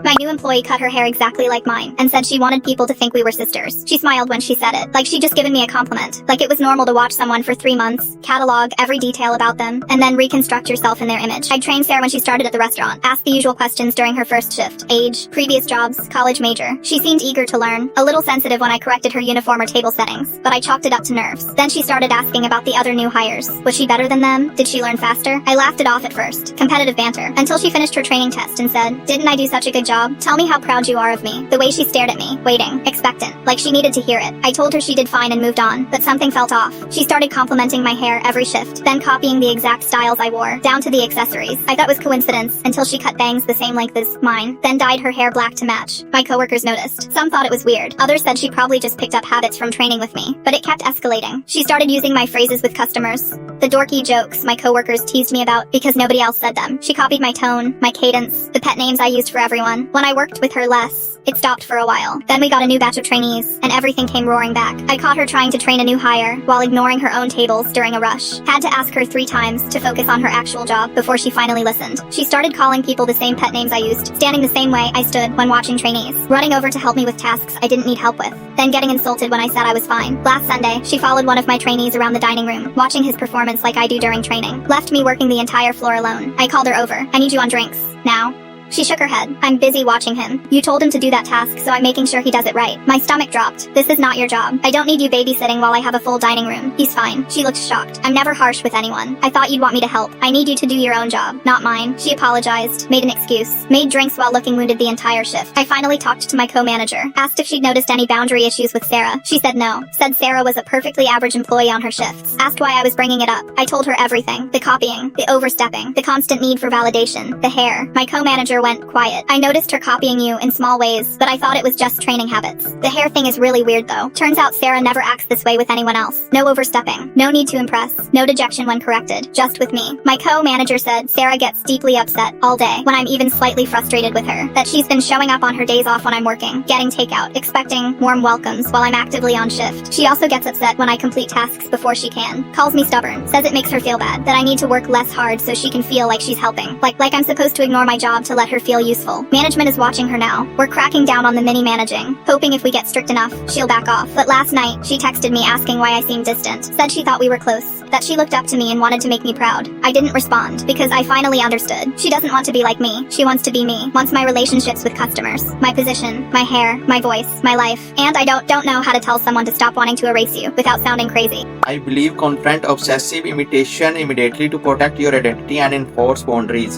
My new employee cut her hair exactly like mine and said she wanted people to think we were sisters. She smiled when she said it, like she'd just given me a compliment. Like it was normal to watch someone for 3 months, catalog every detail about them, and then reconstruct yourself in their image. I'd trained Sarah when she started at the restaurant, asked the usual questions during her first shift. Age, previous jobs, college major. She seemed eager to learn, a little sensitive when I corrected her uniform or table settings, but I chalked it up to nerves. Then she started asking about the other new hires. Was she better than them? Did she learn faster? I laughed it off at first. Competitive banter. Until she finished her training test and said, "Didn't I do such a good job? Tell me how proud you are of me." The way she stared at me, waiting, expectant, like she needed to hear it. I told her she did fine and moved on, but something felt off. She started complimenting my hair every shift, then copying the exact styles I wore, down to the accessories. I thought it was coincidence, until she cut bangs the same length as mine, then dyed her hair black to match. My coworkers noticed. Some thought it was weird. Others said she probably just picked up habits from training with me, but it kept escalating. She started using my phrases with customers. The dorky jokes my coworkers teased me about because nobody else said them. She copied my tone, my cadence, the pet names I used for everyone. When I worked with her less, it stopped for a while. Then we got a new batch of trainees, and everything came roaring back. I caught her trying to train a new hire while ignoring her own tables during a rush. Had to ask her 3 times to focus on her actual job before she finally listened. She started calling people the same pet names I used, standing the same way I stood when watching trainees, running over to help me with tasks I didn't need help with, then getting insulted when I said I was fine. Last Sunday, she followed one of my trainees around the dining room, watching his performance like I do during training. Left me working the entire floor alone. I called her over. "I need you on drinks. Now." She shook her head. "I'm busy watching him. You told him to do that task, so I'm making sure he does it right." My stomach dropped. "This is not your job. I don't need you babysitting while I have a full dining room. He's fine." She looked shocked. "I'm never harsh with anyone. I thought you'd want me to help. I need you to do your own job, not mine." She apologized, made an excuse, made drinks while looking wounded the entire shift. I finally talked to my co-manager, asked if she'd noticed any boundary issues with Sarah. She said no. Said Sarah was a perfectly average employee on her shifts. Asked why I was bringing it up. I told her everything. The copying, the overstepping, the constant need for validation, the hair. My co-manager went quiet. "I noticed her copying you in small ways, but I thought it was just training habits. The hair thing is really weird though. Turns out Sarah never acts this way with anyone else. No overstepping. No need to impress. No dejection when corrected. Just with me." My co-manager said Sarah gets deeply upset all day when I'm even slightly frustrated with her. That she's been showing up on her days off when I'm working, getting takeout, expecting warm welcomes while I'm actively on shift. She also gets upset when I complete tasks before she can. Calls me stubborn. Says it makes her feel bad. That I need to work less hard so she can feel like she's helping. Like I'm supposed to ignore my job to let her feel useful. Management is watching her now. We're cracking down on the mini-managing, hoping if we get strict enough, she'll back off. But last night, she texted me asking why I seemed distant. Said she thought we were close, that she looked up to me and wanted to make me proud. I didn't respond, because I finally understood. She doesn't want to be like me. She wants to be me. Wants my relationships with customers, my position, my hair, my voice, my life. And I don't know how to tell someone to stop wanting to erase you without sounding crazy. I believe confront obsessive imitation immediately to protect your identity and enforce boundaries.